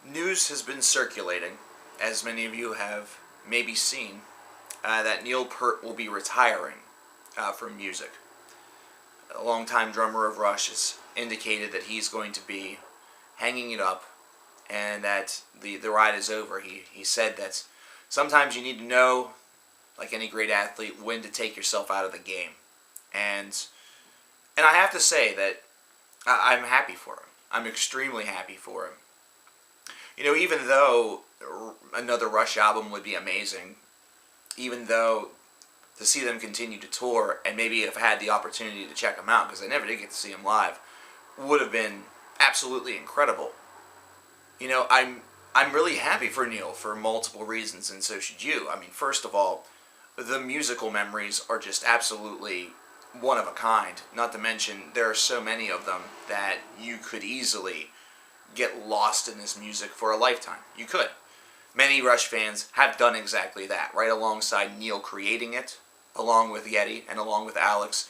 News has been circulating, as many of you have maybe seen, that Neil Peart will be retiring from music. A longtime drummer of Rush has indicated that he's going to be hanging it up and that the ride is over. He said that sometimes you need to know, like any great athlete, when to take yourself out of the game. And I have to say that I'm happy for him. I'm extremely happy for him. You know, even though another Rush album would be amazing, even though to see them continue to tour, and maybe if I had the opportunity to check them out, because I never did get to see them live, would have been absolutely incredible. You know, I'm really happy for Neil for multiple reasons, and so should you. I mean, first of all, the musical memories are just absolutely one of a kind. Not to mention, there are so many of them that you could easily get lost in this music for a lifetime. You could. Many Rush fans have done exactly that, right alongside Neil creating it, along with Yeti and along with Alex.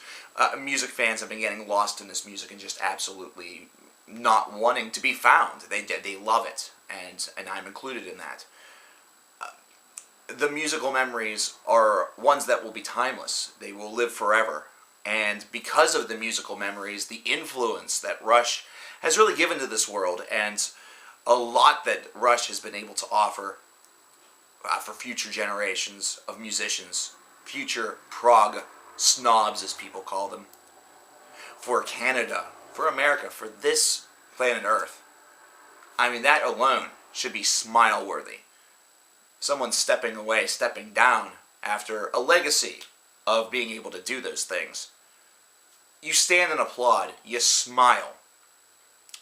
Music fans have been getting lost in this music and just absolutely not wanting to be found. They love it, and I'm included in that. The musical memories are ones that will be timeless. They will live forever. And because of the musical memories, the influence that Rush has really given to this world, and a lot that Rush has been able to offer for future generations of musicians, future prog snobs as people call them, for Canada, for America, for this planet Earth. I mean, that alone should be smile-worthy. Someone stepping away, stepping down after a legacy of being able to do those things. You stand and applaud, you smile.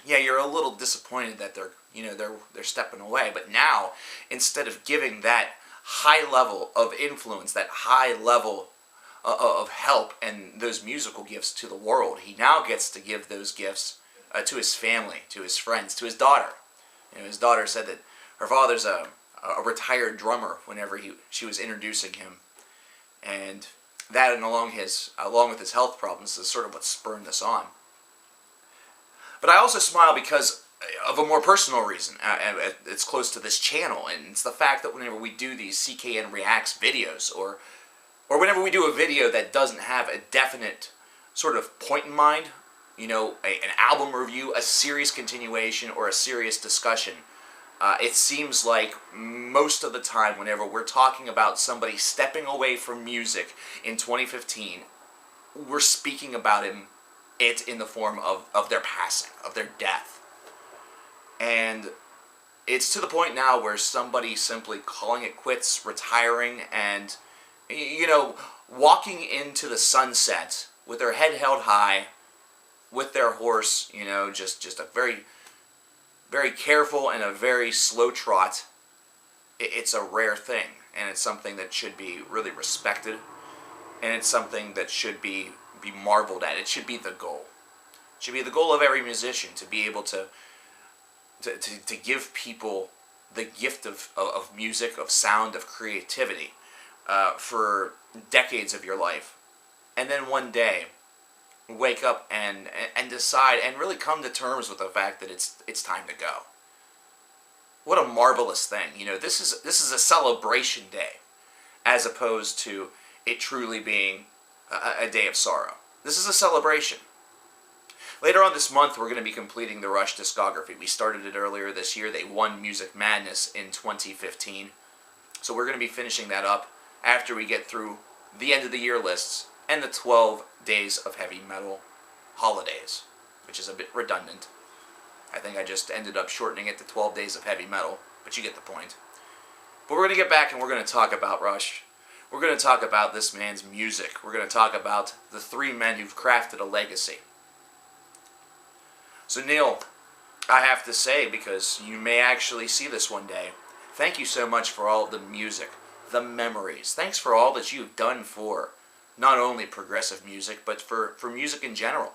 Yeah, you're a little disappointed that they're stepping away, but now, instead of giving that high level of influence, that high level of help and those musical gifts to the world, he now gets to give those gifts to his family, to his friends, to his daughter. You know, his daughter said that her father's a retired drummer whenever she was introducing him, and that, and along with his health problems, is sort of what spurred this on. But I also smile because of a more personal reason. It's close to this channel, and it's the fact that whenever we do these CKN Reacts videos, or whenever we do a video that doesn't have a definite sort of point in mind, you know, an album review, a series continuation, or a serious discussion, it seems like most of the time whenever we're talking about somebody stepping away from music in 2015, we're speaking about it in the form of their passing, of their death. And it's to the point now where somebody simply calling it quits, retiring, and, you know, walking into the sunset with their head held high, with their horse, you know, just a very, very careful and a very slow trot. It's a rare thing, and it's something that should be really respected, and it's something that should be marveled at. It should be the goal. It should be the goal of every musician, to be able to give people the gift of music, of sound, of creativity for decades of your life. And then one day, wake up and decide and really come to terms with the fact that it's time to go. What a marvelous thing. You know, this is a celebration day, as opposed to it truly being a day of sorrow. This is a celebration. Later on this month, we're going to be completing the Rush discography. We started it earlier this year. They won Music Madness in 2015. So we're going to be finishing that up after we get through the end of the year lists and the 12 Days of Heavy Metal holidays, which is a bit redundant. I think I just ended up shortening it to 12 Days of Heavy Metal, but you get the point. But we're going to get back and we're going to talk about Rush. We're going to talk about this man's music. We're going to talk about the three men who've crafted a legacy. So Neil, I have to say, because you may actually see this one day, thank you so much for all of the music, the memories. Thanks for all that you've done for not only progressive music, but for music in general.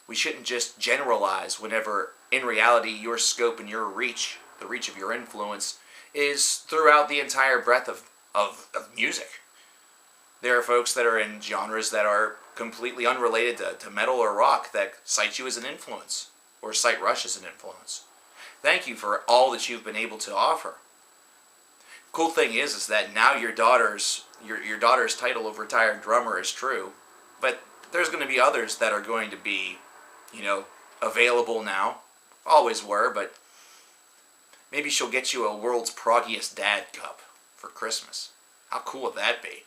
We shouldn't just generalize whenever, in reality, your scope and your reach, the reach of your influence, is throughout the entire breadth of music. There are folks that are in genres that are completely unrelated to metal or rock that cite you as an influence, or cite Rush as an influence. Thank you for all that you've been able to offer. Cool thing is that now your daughter's title of retired drummer is true, but there's going to be others that are going to be, available now. Always were, but maybe she'll get you a World's Proggiest Dad cup for Christmas. How cool would that be?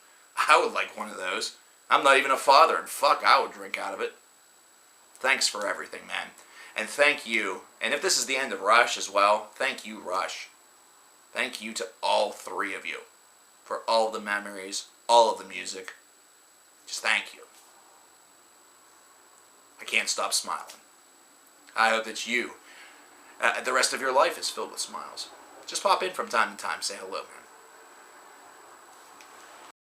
I would like one of those. I'm not even a father, and fuck, I would drink out of it. Thanks for everything, man. And thank you. And if this is the end of Rush as well, thank you, Rush. Thank you to all three of you for all of the memories, all of the music. Just thank you. I can't stop smiling. I hope that you, the rest of your life is filled with smiles. Just pop in from time to time, say hello, man.